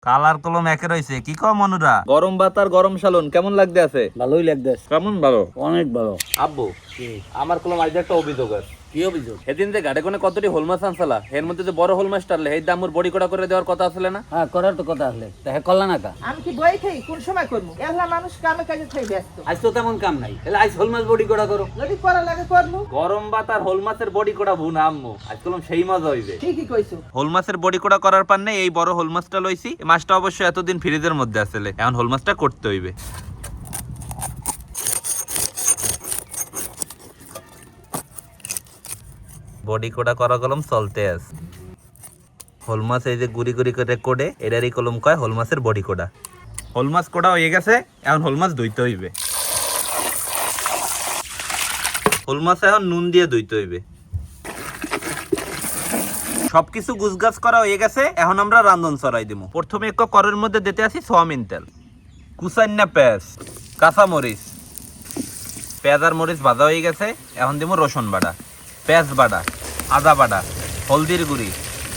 Colour কলম একে রয়েছে কি কম মনুরা গরম ভাত আর গরম সালন কেমন লাগতে আছে? ভালোই লাগতেছে। কেমন ভালো? অনেক ভালো। আব্বু আমার কলম আজ একটা অভিযোগ আছে। কি অভিযোগ? সেদিন যে গাড়ি কোনে কতটি হোল মাছ আনছালা এর মধ্যে যে বড় হোল মাছ টারলে এই দামুর বডি কোড়া করে দেওয়ার কথা আসলে না? হ্যাঁ, করার তো কথা আসলে দেখে করলা না কা। আমি কি বই খাই কোন সময় করবো? এলা মানুষ কামে কাজে থাই ব্যস্ত। আজ তো তেমন কাম নাই, তাহলে আজ হোল মাছ বডি করা করো। যদি করা লাগে করবো। গরম ভাত আর হোল মাছের বডি কোড়া ভুনা আম্মু আজ কলম সেই মজা হইবে। ঠিকই কইছো। হোল মাছের বডি কোড়া করার পার নেই এই বড় হোল মাছটা লইছি। এই মাছটা অবশ্যই এতদিন ফ্রিজের মধ্যে আসলে এখন হোল মাছটা করতে হইবে। বডি কোড়া করা কলম চলতে আছে। হোল মাছ এই যে গুড়ি গুড়ি করে কোডে এটারই কলম কয় হোল মাছের বডি কোড়া। হোল মাছ কোড়া হয়ে গেছে এখন হোল মাছ ধুইতে হইবে। হোল মাছ এখন নুন দিয়ে ধুইতে হইবে। সবকিছু গুছগাছ করা হয়ে গেছে এখন আমরা রান্ধন চড়াই দিব। প্রথমে এক কড়ের মধ্যে দিতে আসি সোয়াবিন তেল, কুচাইনা পেঁয়াজ, কাঁচা মরিচ। পেঁয়াজ আর মরিচ ভাজা হয়ে গেছে এখন দিব রসুন বাটা, পেঁয়াজ বাটা, আদা বাটা, হলদির গুঁড়ি,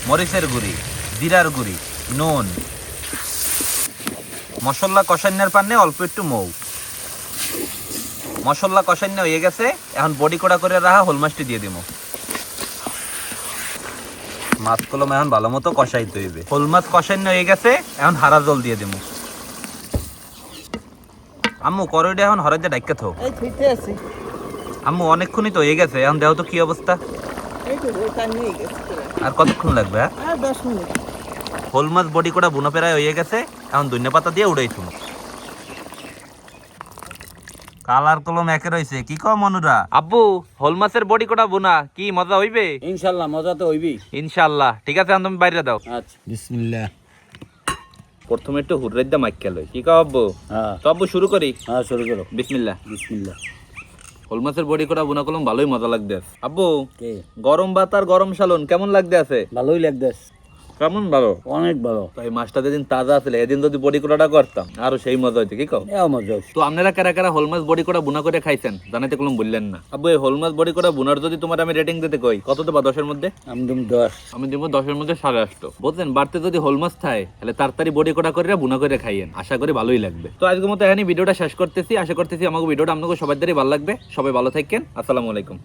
মরিচের গুঁড়ি, জিরার গুঁড়ি, নুন। মশলা কষান্নার পান্নে অল্প একটু মৌ। মশলা কষান্না হয়ে গেছে এখন বডি কোড়া করে রাখা হোল মাছটি দিয়ে দিব। মাছ কলম এখন ভালো মতো কষাইতে হইবে। হোল মাছ কষান্না হয়ে গেছে এখন হারা জল দিয়ে দিব। আম্মু করইটা এখন হরাইতে ডাক্কা থাও। এই থইতে আছি। আম্মু অনেকক্ষণই তো হয়ে গেছে এখন দেখো তো কি অবস্থা। এই তো ওটা নিয়ে গেছে। আর কতক্ষণ লাগবে? আর 10 মিনিট। হোল মাছ বডি কোড়া বুনা পেরায় হয়ে গেছে এখন ধনিয়া পাতা দিয়ে উড়াইছো। কালার কলম একে রয়েছে কি কম মনুরা। আব্বু হোল মাছের বডি কোড়া বুনা কি মজা হইবে? ইনশাআল্লাহ মজা তো হইবি। ইনশাআল্লাহ। ঠিক আছে এখন তুমি বাইরে দাও। আচ্ছা, বিসমিল্লাহ। প্রথমে একটু হুররাই দা মাইক লই কি কও আব্বু? হ্যাঁ তো আব্বু শুরু করি। হ্যাঁ, শুরু করো। বিসমিল্লাহ। বিসমিল্লাহ। হোল মাছের বডি কোড়া বুনা কলম ভালোই মজা লাগবে। আব্বু কে? গরম ভাত আর গরম সালন কেমন লাগতে আছে? ভালোই লাগতেছে। কেমন ভালো? অনেক ভালো। এই মাছটা যেদিন তাজা আছিল এদিন যদি বডি কোড়াটা করতাম আরো সেই মজা হইতো কি কও? এও মজা হইছে। তো আপনারা কারা কারা হোল মাছ বডি কোড়া বুনা করে খাইছেন জানাইতে কলম বললেন না। আব্বু এই হোল মাছ বডি কোড়া বুনার যদি তোমার আমি রেটিং দিতে কই কত দেবা 10 এর মধ্যে? আমি তুমি 10। আমি দিব 10 এর মধ্যে 8.5। বুঝলেন বাড়তে যদি হোল মাছ খায় তাহলে তাড়াতাড়ি বডি কোড়া করে বুনা করে খাইয়েন, আশা করি ভালোই লাগবে। তো আজকের মতো এখানে ভিডিওটা শেষ করতেছি। আশা করতেছি আমাকে ভিডিওটা আপনাদের সবার দ্বারাই ভালো লাগবে। সবাই ভালো থাকেন। আসসালামু আলাইকুম।